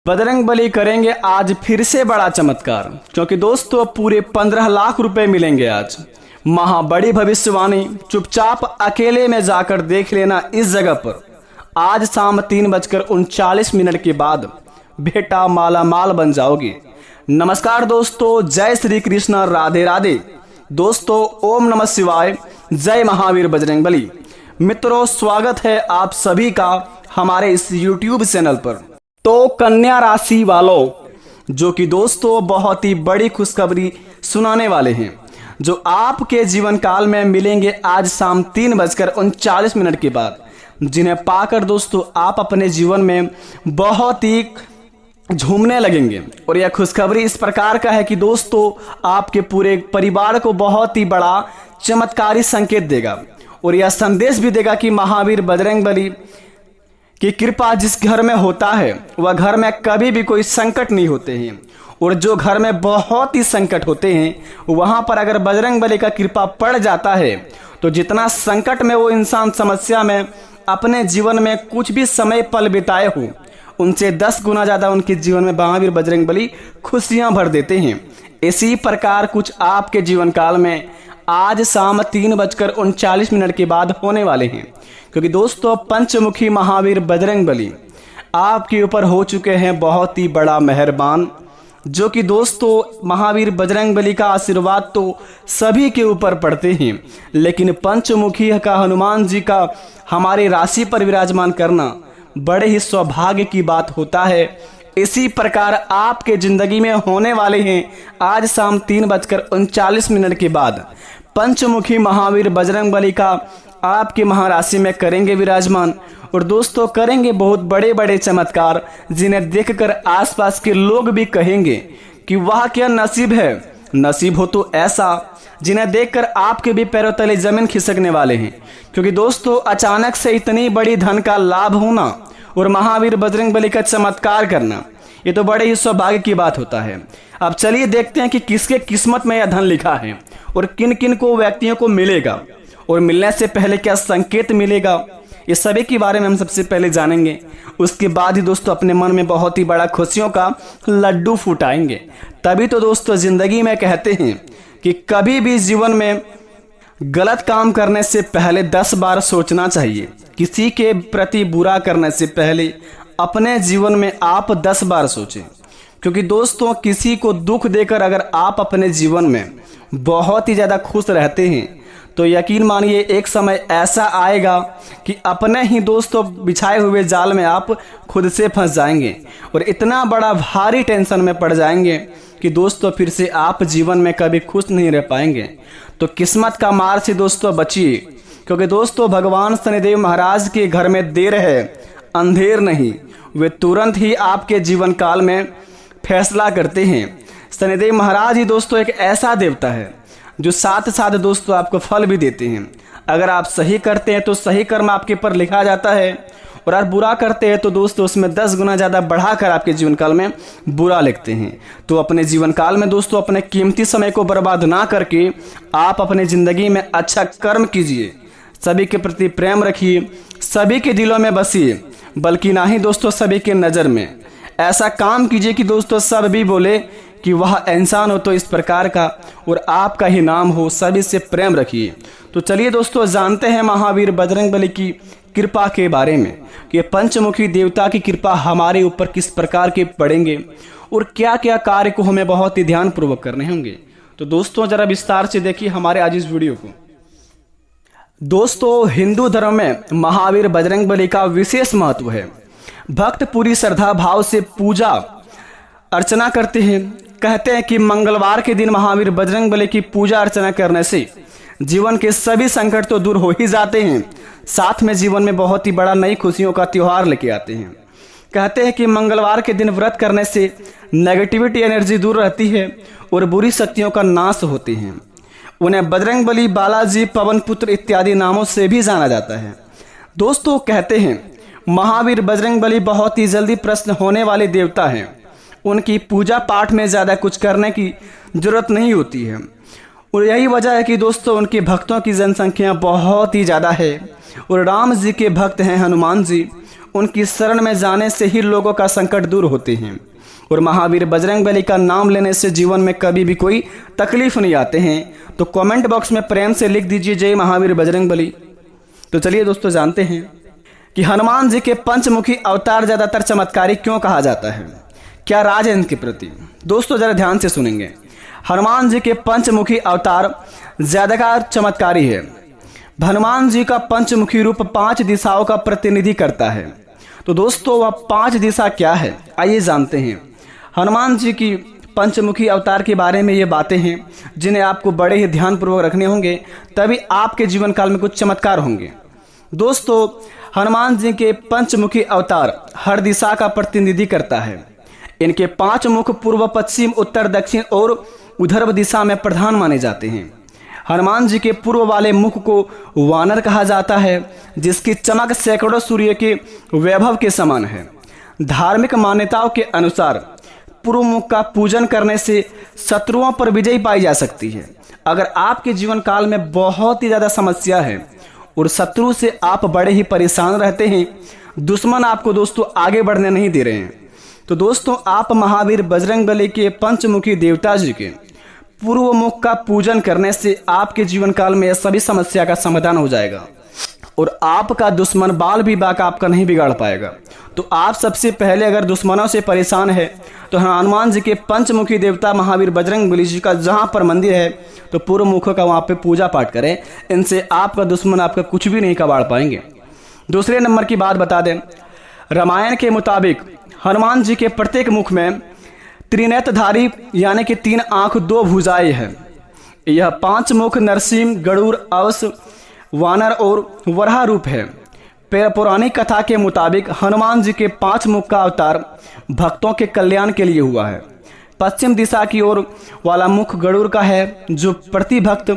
बजरंगबली करेंगे आज फिर से बड़ा चमत्कार, क्योंकि दोस्तों पूरे 15 लाख रुपए मिलेंगे आज। बड़ी भविष्यवाणी, चुपचाप अकेले में जाकर देख लेना इस जगह पर। आज शाम 3:39 के बाद बेटा माला माल बन जाओगे। नमस्कार दोस्तों, जय श्री कृष्ण, राधे राधे। दोस्तों ओम नमः शिवाय, जय महावीर बजरंगबली। मित्रों स्वागत है आप सभी का हमारे इस YouTube चैनल पर। तो कन्या राशि वालों, जो कि दोस्तों बहुत ही बड़ी खुशखबरी सुनाने वाले हैं, जो आपके जीवन काल में मिलेंगे आज शाम 3:39 के बाद, जिन्हें पाकर दोस्तों आप अपने जीवन में बहुत ही झूमने लगेंगे। और यह खुशखबरी इस प्रकार का है कि दोस्तों आपके पूरे परिवार को बहुत ही बड़ा चमत्कारी संकेत देगा और यह संदेश भी देगा कि महावीर बजरंगबली की कृपा जिस घर में होता है वह घर में कभी भी कोई संकट नहीं होते हैं। और जो घर में बहुत ही संकट होते हैं वहां पर अगर बजरंगबली का कृपा पड़ जाता है तो जितना संकट में वो इंसान समस्या में अपने जीवन में कुछ भी समय पल बिताए हो, उनसे 10 गुना ज्यादा उनके जीवन में महावीर बजरंगबली खुशियां भर देते हैं। इसी प्रकार कुछ आपके जीवन काल में आज शाम 3:39 के बाद होने वाले हैं, क्योंकि दोस्तों पंचमुखी महावीर बजरंगबली आपके ऊपर हो चुके हैं बहुत ही बड़ा मेहरबान। जो कि दोस्तों महावीर बजरंगबली का आशीर्वाद तो सभी के ऊपर पड़ते हैं, लेकिन पंचमुखी का हनुमान जी का हमारे राशि पर विराजमान करना बड़े ही सौभाग्य की बात होता है। इसी प्रकार आपके जिंदगी में होने वाले हैं आज शाम 3:39 के बाद पंचमुखी महावीर बजरंगबली का आपके महाराशि में करेंगे विराजमान। और दोस्तों करेंगे बहुत बड़े बड़े चमत्कार, जिन्हें देखकर आसपास के लोग भी कहेंगे कि वाह क्या नसीब है। नसीब हो तो ऐसा जिन्हें देखकर आपके भी पैरों तले जमीन खिसकने वाले हैं, क्योंकि दोस्तों अचानक से इतनी बड़ी धन का लाभ होना और महावीर बजरंगबली का चमत्कार करना, ये तो बड़े ही सौभाग्य की बात होता है। अब चलिए देखते हैं कि किसके किस्मत में यह धन लिखा है और किन किन को व्यक्तियों को मिलेगा, और मिलने से पहले क्या संकेत मिलेगा, ये सभी के बारे में हम सबसे पहले जानेंगे। उसके बाद ही दोस्तों अपने मन में बहुत ही बड़ा खुशियों का लड्डू फुटाएंगे। तभी तो दोस्तों जिंदगी में कहते हैं कि कभी भी जीवन में गलत काम करने से पहले 10 बार सोचना चाहिए। किसी के प्रति बुरा करने से पहले अपने जीवन में आप 10 बार सोचें, क्योंकि दोस्तों किसी को दुख देकर अगर आप अपने जीवन में बहुत ही ज़्यादा खुश रहते हैं तो यकीन मानिए एक समय ऐसा आएगा कि अपने ही दोस्तों बिछाए हुए जाल में आप खुद से फंस जाएंगे और इतना बड़ा भारी टेंशन में पड़ जाएंगे कि दोस्तों फिर से आप जीवन में कभी खुश नहीं रह पाएंगे। तो किस्मत का मार से दोस्तों बचिए, क्योंकि दोस्तों भगवान शनिदेव महाराज के घर में देर है अंधेर नहीं, वे तुरंत ही आपके जीवन काल में फैसला करते हैं। शनिदेव महाराज ही दोस्तों एक ऐसा देवता है जो साथ साथ दोस्तों आपको फल भी देते हैं। अगर आप सही करते हैं तो सही कर्म आपके पर लिखा जाता है, और अगर बुरा करते हैं तो दोस्तों उसमें 10 गुना ज़्यादा बढ़ाकर आपके जीवन काल में बुरा लिखते हैं। तो अपने जीवन काल में दोस्तों अपने कीमती समय को बर्बाद ना करके आप अपने ज़िंदगी में अच्छा कर्म कीजिए, सभी के प्रति प्रेम रखिए, सभी के दिलों में बसिए, बल्कि ना ही दोस्तों सभी के नज़र में ऐसा काम कीजिए कि दोस्तों सब भी बोले कि वह इंसान हो तो इस प्रकार का और आपका ही नाम हो। सभी से प्रेम रखिए। तो चलिए दोस्तों जानते हैं महावीर बजरंगबली की कृपा के बारे में कि पंचमुखी देवता की कृपा हमारे ऊपर किस प्रकार के पड़ेंगे और क्या क्या कार्य को हमें बहुत ही ध्यानपूर्वक करने होंगे। तो दोस्तों जरा विस्तार से देखिए हमारे आज इस वीडियो को। दोस्तों हिंदू धर्म में महावीर बजरंगबली का विशेष महत्व है। भक्त पूरी श्रद्धा भाव से पूजा अर्चना करते हैं। कहते हैं कि मंगलवार के दिन महावीर बजरंगबली की पूजा अर्चना करने से जीवन के सभी संकट तो दूर हो ही जाते हैं, साथ में जीवन में बहुत ही बड़ा नई खुशियों का त्योहार लेके आते हैं। कहते हैं कि मंगलवार के दिन व्रत करने से नेगेटिविटी एनर्जी दूर रहती है और बुरी शक्तियों का नाश होते हैं। उन्हें बजरंगबली, बालाजी, पवन पुत्र इत्यादि नामों से भी जाना जाता है। दोस्तों कहते हैं महावीर बजरंगबली बहुत ही जल्दी प्रसन्न होने वाले देवता हैं। उनकी पूजा पाठ में ज़्यादा कुछ करने की जरूरत नहीं होती है। और यही वजह है कि दोस्तों उनके भक्तों की जनसंख्या बहुत ही ज़्यादा है। और राम जी के भक्त हैं हनुमान जी, उनकी शरण में जाने से ही लोगों का संकट दूर होते हैं। और महावीर बजरंगबली का नाम लेने से जीवन में कभी भी कोई तकलीफ नहीं आते हैं। तो कमेंट बॉक्स में प्रेम से लिख दीजिए जय महावीर बजरंगबली। तो चलिए दोस्तों जानते हैं कि हनुमान जी के पंचमुखी अवतार ज़्यादातर चमत्कारी क्यों कहा जाता है, क्या राज है इनके प्रति। दोस्तों जरा ध्यान से सुनेंगे। हनुमान जी के पंचमुखी अवतार ज़्यादातर चमत्कारी है। हनुमान जी का पंचमुखी रूप 5 दिशाओं का प्रतिनिधि करता है। तो दोस्तों वह 5 दिशा क्या है, आइए जानते हैं। हनुमान जी की पंचमुखी अवतार के बारे में ये बातें हैं जिन्हें आपको बड़े ही ध्यानपूर्वक रखने होंगे, तभी आपके जीवन काल में कुछ चमत्कार होंगे। दोस्तों हनुमान जी के पंचमुखी अवतार हर दिशा का प्रतिनिधि करता है। इनके 5 मुख पूर्व, पश्चिम, उत्तर, दक्षिण और उधर्व दिशा में प्रधान माने जाते हैं। हनुमान जी के पूर्व वाले मुख को वानर कहा जाता है, जिसकी चमक सैकड़ों सूर्य के वैभव के समान है। धार्मिक मान्यताओं के अनुसार पूर्व मुख का पूजन करने से शत्रुओं पर विजय पाई जा सकती है। अगर आपके जीवन काल में बहुत ही ज़्यादा समस्या है और शत्रु से आप बड़े ही परेशान रहते हैं, दुश्मन आपको दोस्तों आगे बढ़ने नहीं दे रहे हैं, तो दोस्तों आप महावीर बजरंगबली के पंचमुखी देवता जी के पूर्व मुख का पूजन करने से आपके जीवन काल में सभी समस्या का समाधान हो जाएगा और आपका दुश्मन बाल भी बाका आपका नहीं बिगाड़ पाएगा। तो आप सबसे पहले अगर दुश्मनों से परेशान है तो हनुमान जी के पंचमुखी देवता महावीर बजरंगबली जी का जहाँ पर मंदिर है तो पूर्व मुख का वहाँ पे पूजा पाठ करें। इनसे आपका दुश्मन आपका कुछ भी नहीं कबाड़ पाएंगे। दूसरे नंबर की बात बता दें, रामायण के मुताबिक हनुमान जी के प्रत्येक मुख में त्रिनेत्रधारी यानी कि 3 आँख 2 भुजाएं हैं। यह 5 मुख नरसिंह, गरुड़, अवस, वानर और वराह रूप है। पौराणिक कथा के मुताबिक हनुमान जी के 5 मुख का अवतार भक्तों के कल्याण के लिए हुआ है। पश्चिम दिशा की ओर वाला मुख गरुड़ का है, जो प्रति भक्त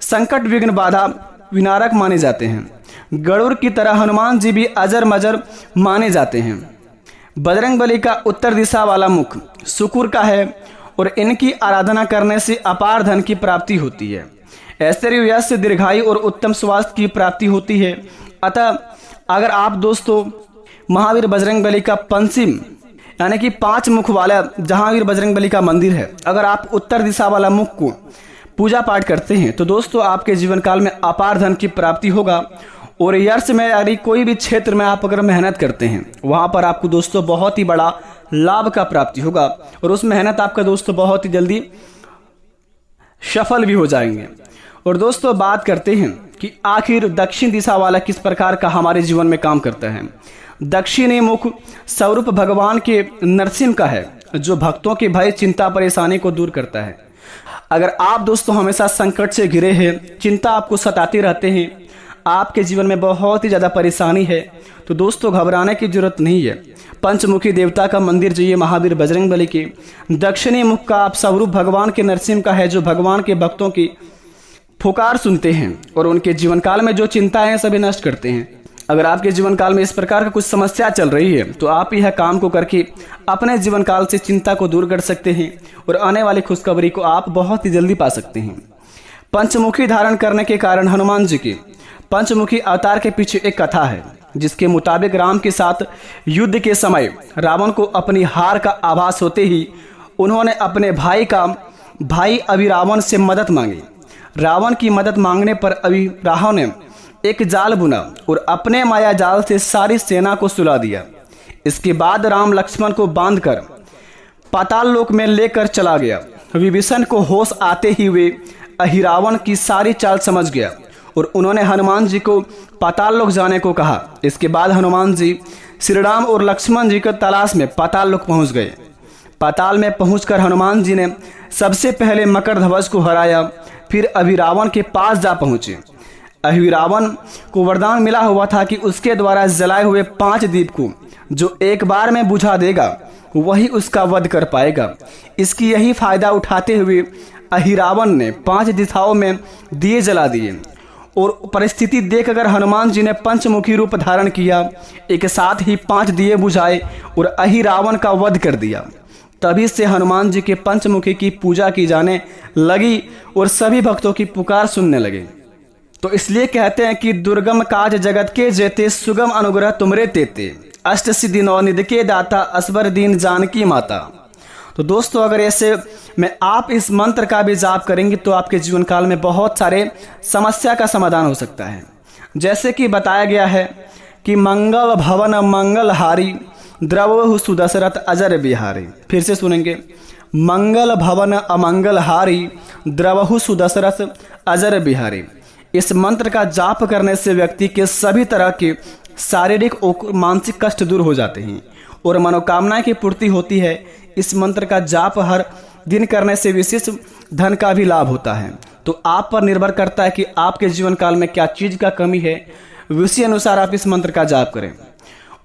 संकट विघ्न बाधा विनारक माने जाते हैं। गरुड़ की तरह हनुमान जी भी अजर मजर माने जाते हैं। बजरंगबली का उत्तर दिशा वाला मुख शुक्र का है और इनकी आराधना करने से अपार धन की प्राप्ति होती है। ऐश्वर्य, यश, दीर्घायु और उत्तम स्वास्थ्य की प्राप्ति होती है। अतः अगर आप दोस्तों महावीर बजरंगबली का पंचम यानी कि 5 मुख वाला जहांवीर बजरंगबली का मंदिर है, अगर आप उत्तर दिशा वाला मुख को पूजा पाठ करते हैं तो दोस्तों आपके जीवन काल में अपार धन की प्राप्ति होगा। और यश में यानी कोई भी क्षेत्र में आप अगर मेहनत करते हैं वहाँ पर आपको दोस्तों बहुत ही बड़ा लाभ का प्राप्ति होगा और उस मेहनत आपका दोस्तों बहुत ही जल्दी सफल भी हो जाएंगे। और दोस्तों बात करते हैं कि आखिर दक्षिण दिशा वाला किस प्रकार का हमारे जीवन में काम करता है। दक्षिणी मुख स्वरूप भगवान के नरसिंह का है, जो भक्तों के भय, चिंता, परेशानी को दूर करता है। अगर आप दोस्तों हमेशा संकट से घिरे हैं, चिंता आपको सताते रहते हैं, आपके जीवन में बहुत ही ज़्यादा परेशानी है, तो दोस्तों घबराने की जरूरत नहीं है। पंचमुखी देवता का मंदिर जाइए महावीर बजरंगबली के। दक्षिणी मुख का आप स्वरूप भगवान के नरसिंह का है, जो भगवान के भक्तों की पुकार सुनते हैं और उनके जीवन काल में जो चिंताएं सभी नष्ट करते हैं। अगर आपके जीवन काल में इस प्रकार का कुछ समस्या चल रही है तो आप यह काम को करके अपने जीवन काल से चिंता को दूर कर सकते हैं और आने वाली खुशखबरी को आप बहुत ही जल्दी पा सकते हैं। पंचमुखी धारण करने के कारण हनुमान जी के पंचमुखी अवतार के पीछे एक कथा है, जिसके मुताबिक राम के साथ युद्ध के समय रावण को अपनी हार का आभास होते ही उन्होंने अपने भाई अभिरावण से मदद मांगी। रावण की मदद मांगने पर अभिरावण ने एक जाल बुना और अपने माया जाल से सारी सेना को सुला दिया। इसके बाद राम लक्ष्मण को बांधकर पाताल लोक में लेकर चला गया। विभीषण को होश आते ही वे अहिरावण की सारी चाल समझ गया और उन्होंने हनुमान जी को पाताल लोक जाने को कहा। इसके बाद हनुमान जी श्री राम और लक्ष्मण जी की तलाश में पाताल लोक पहुंच गए। पाताल में पहुंचकर हनुमान जी ने सबसे पहले मकरध्वज को हराया, फिर अभिरावण के पास जा पहुंचे। अहिरावण को वरदान मिला हुआ था कि उसके द्वारा जलाए हुए 5 दीप को जो एक बार में बुझा देगा वही उसका वध कर पाएगा। इसकी यही फायदा उठाते हुए अहिरावण ने 5 दिशाओं में दिए जला दिए और परिस्थिति देखकर हनुमान जी ने पंचमुखी रूप धारण किया। एक साथ ही 5 दिए बुझाए और अहिरावण का वध कर दिया। तभी से हनुमान जी के पंचमुखी की पूजा की जाने लगी और सभी भक्तों की पुकार सुनने लगे। तो इसलिए कहते हैं कि दुर्गम काज जगत के जेते, सुगम अनुग्रह तुमरे तेते, अष्ट सिद्धि नौ निधि के दाता, असबर दीन जानकी माता। तो दोस्तों अगर ऐसे में आप इस मंत्र का भी जाप करेंगे तो आपके जीवन काल में बहुत सारे समस्या का समाधान हो सकता है। जैसे कि बताया गया है कि मंगल भवन मंगल हारी, द्रवहु सुदशरथ अजर बिहारी। फिर से सुनेंगे, मंगल भवन अमंगल हारी, द्रवहु सुदशरथ अजर बिहारी। इस मंत्र का जाप करने से व्यक्ति के सभी तरह के शारीरिक और मानसिक कष्ट दूर हो जाते हैं और मनोकामनाएं की पूर्ति होती है। इस मंत्र का जाप हर दिन करने से विशेष धन का भी लाभ होता है। तो आप पर निर्भर करता है कि आपके जीवन काल में क्या चीज का कमी है, उसी अनुसार आप इस मंत्र का जाप करें।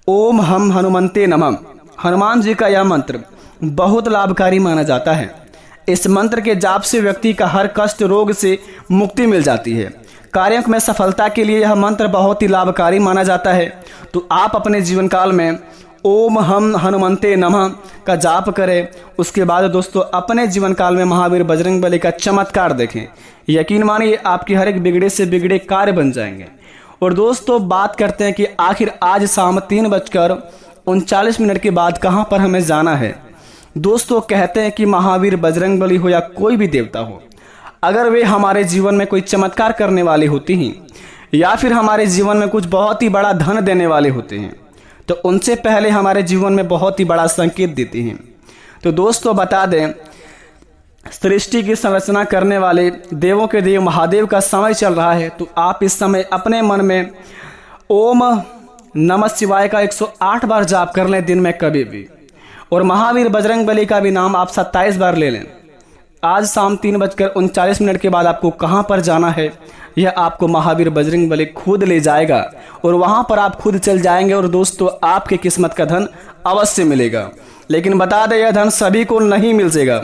ओम हम हनुमंते नमः। हनुमान जी का यह मंत्र बहुत लाभकारी माना जाता है। इस मंत्र के जाप से व्यक्ति का हर कष्ट रोग से मुक्ति मिल जाती है। कार्यों में सफलता के लिए यह मंत्र बहुत ही लाभकारी माना जाता है। तो आप अपने जीवन काल में ओम हम हनुमंते नमः का जाप करें। उसके बाद दोस्तों अपने जीवन काल में महावीर बजरंगबली का चमत्कार देखें। यकीन मानिए आपकी हर एक बिगड़े से बिगड़े कार्य बन जाएंगे। और दोस्तों बात करते हैं कि आखिर आज शाम 3:39 के बाद कहां पर हमें जाना है। दोस्तों कहते हैं कि महावीर बजरंगबली हो या कोई भी देवता हो, अगर वे हमारे जीवन में कोई चमत्कार करने वाले होते हैं या फिर हमारे जीवन में कुछ बहुत ही बड़ा धन देने वाले होते हैं तो उनसे पहले हमारे जीवन में बहुत ही बड़ा संकेत देते हैं। तो दोस्तों बता दें, सृष्टि की संरचना करने वाले देवों के देव महादेव का समय चल रहा है। तो आप इस समय अपने मन में ओम नमः शिवाय का 108 बार जाप कर लें दिन में कभी भी, और महावीर बजरंगबली का भी नाम आप 27 बार ले लें। आज शाम 3:39 के बाद आपको कहां पर जाना है यह आपको महावीर बजरंगबली खुद ले जाएगा और वहां पर आप खुद चल जाएंगे और दोस्तों आपके किस्मत का धन अवश्य मिलेगा। लेकिन बता दें यह धन सभी को नहीं मिलेगा,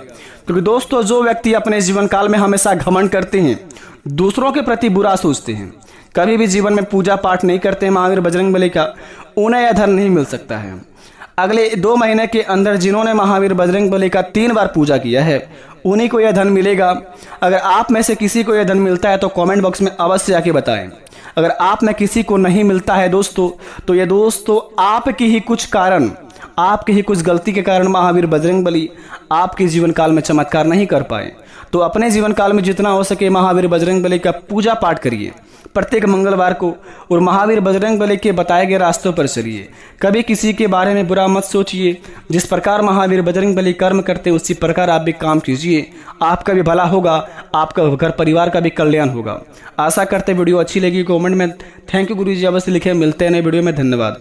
क्योंकि दोस्तों जो व्यक्ति अपने जीवन काल में हमेशा घमंड करते हैं, दूसरों के प्रति बुरा सोचते हैं, कभी भी जीवन में पूजा पाठ नहीं करते हैं महावीर बजरंगबली का, उन्हें यह धन नहीं मिल सकता है। अगले 2 महीने के अंदर जिन्होंने महावीर बजरंगबली का 3 बार पूजा किया है उन्हीं को यह धन मिलेगा। अगर आप में से किसी को यह धन मिलता है तो कमेंट बॉक्स में अवश्य आके बताएं। अगर आप में किसी को नहीं मिलता है दोस्तों तो ये दोस्तों आपकी ही कुछ कारण, आपकी ही कुछ गलती के कारण महावीर बजरंगबली आपके जीवन काल में चमत्कार नहीं कर पाए। तो अपने जीवन काल में जितना हो सके महावीर बजरंगबली का पूजा पाठ करिए प्रत्येक मंगलवार को, और महावीर बजरंगबली के बताए गए रास्तों पर चलिए। कभी किसी के बारे में बुरा मत सोचिए। जिस प्रकार महावीर बजरंगबली कर्म करते उसी प्रकार आप भी काम कीजिए, आपका भी भला होगा, आपका घर परिवार का भी कल्याण होगा। आशा करते वीडियो अच्छी लगी। कमेंट में थैंक यू गुरुजी अवश्य लिखे। मिलते हैं नए वीडियो में। धन्यवाद।